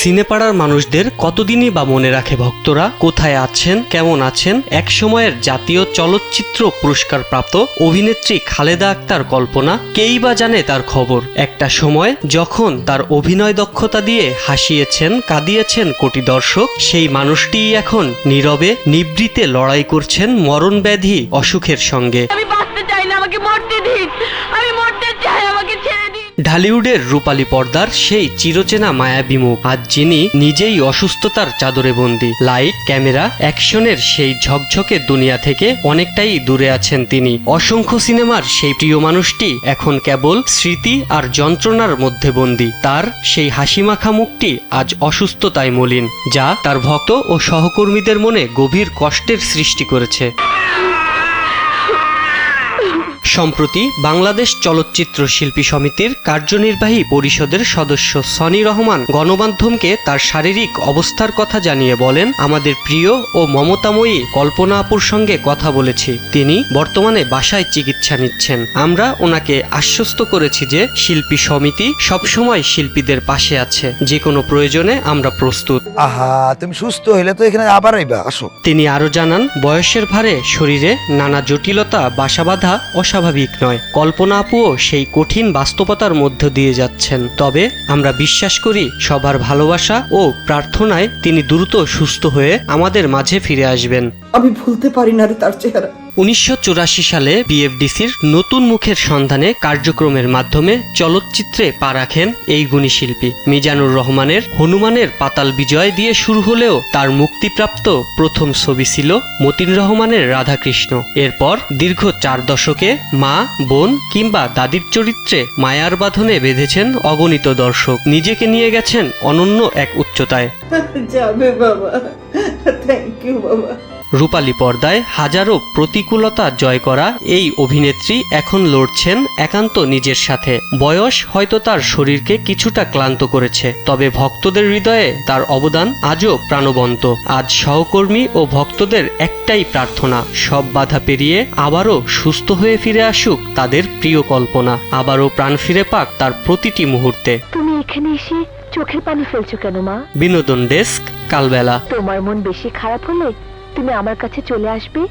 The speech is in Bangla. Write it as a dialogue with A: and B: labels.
A: সিনেপাড়ার মানুষদের কতদিনই বা মনে রাখে ভক্তরা? কোথায় আছেন, কেমন আছেন এক সময়ের জাতীয় চলচ্চিত্র পুরস্কার প্রাপ্ত অভিনেত্রী খালেদা আক্তার কল্পনা? কেই বা জানে তার খবর? একটা সময় যখন তার অভিনয় দক্ষতা দিয়ে হাসিয়েছেন, কাঁদিয়েছেন কোটি দর্শক, সেই মানুষটিই এখন নীরবে নিভৃতে লড়াই করছেন মরণব্যাধি অসুখের সঙ্গে।
B: আমি বাঁচতে চাই না, আমাকে মরতে দিন, আমি মরতে চাই, আমাকে ছেড়ে দিন।
A: ঢালিউডের রূপালী পর্দার সেই চিরচেনা মায়াবী মুখ, আজ যিনি নিজেই অসুস্থতার চাদরে বন্দী। লাইট, ক্যামেরা, অ্যাকশনের সেই ঝকঝকে দুনিয়া থেকে অনেকটাই দূরে আছেন তিনি। অসংখ্য সিনেমার সেই প্রিয় মানুষটি এখন কেবল স্মৃতি আর যন্ত্রণার মধ্যে বন্দী। তার সেই হাসিমাখা মুখটি আজ অসুস্থতায় মলিন, যা তার ভক্ত ও সহকর্মীদের মনে গভীর কষ্টের সৃষ্টি করেছে। সম্প্রতি বাংলাদেশ চলচ্চিত্র শিল্পী সমিতির কার্যনির্বাহী পরিষদের সদস্য সনি রহমান গণমাধ্যমকে তার শারীরিক অবস্থার কথা জানিয়ে বলেন, আমাদের প্রিয় ও মমতাময়ী কল্পনা আপুর সঙ্গে কথা বলেছি, তিনি বর্তমানে বাসায় চিকিৎসা নিচ্ছেন। আমরা ওনাকে আশ্বস্ত করেছি যে শিল্পী সমিতি সবসময় শিল্পীদের পাশে আছে, যে কোনো প্রয়োজনে আমরা প্রস্তুত।
C: আহা, তুমি সুস্থ হইলে তো এখানে আবার আইবা, আসো।
A: তিনি আরো জানান, বয়সের ভারে শরীরে নানা জটিলতা বাসা বাঁধা অস্বাভাবিক নয়। কল্পনা আপুও সেই কঠিন বাস্তবতার মধ্য দিয়ে যাচ্ছেন, তবে আমরা বিশ্বাস করি সবার ভালোবাসা ও প্রার্থনায় তিনি দ্রুত সুস্থ হয়ে আমাদের মাঝে ফিরে আসবেন।
D: আমি ভুলতে পারি না রে তার চেহারা।
A: 1984 সালে বিএফডিসির নতুন মুখের সন্ধানে কার্যক্রমের মাধ্যমে চলচ্চিত্রে পা রাখেন এই গুণী শিল্পী। মিজানুর রহমানের হনুমানের পাতাল বিজয় দিয়ে শুরু হলেও তার মুক্তিপ্রাপ্ত প্রথম ছবি ছিল মতিন রহমানের রাধাকৃষ্ণ। এরপর দীর্ঘ 4 দশকে মা, বোন কিংবা দাদির চরিত্রে মায়ার বাঁধনে বেঁধেছেন অগণিত দর্শক। নিজেকে নিয়ে গেছেন অনন্য এক উচ্চতায়।
D: যাবে বাবা, থ্যাংক ইউ বাবা।
A: রূপালী পর্দায় হাজারো প্রতিকূলতা জয় করা এই অভিনেত্রী এখন লড়ছেন একান্ত নিজের সাথে। বয়স হয়তো তার শরীরকে কিছুটা ক্লান্ত করেছে, তবে ভক্তদের হৃদয়ে তার অবদান আজও প্রাণবন্ত। আজ সহকর্মী ও ভক্তদের একটাই প্রার্থনা, সব বাধা পেরিয়ে আবারও সুস্থ হয়ে ফিরে আসুক তাদের প্রিয় কল্পনা, আবারও প্রাণ ফিরে পাক তার প্রতিটি মুহূর্তে।
B: তুমি এখানে এসে চোখের পানি ফেলছো কেন মা?
A: বিনোদন ডেস্ক, কালবেলা।
B: তোমার মন বেশি খারাপ হলে তুমি আমার কাছে চলে আসবে।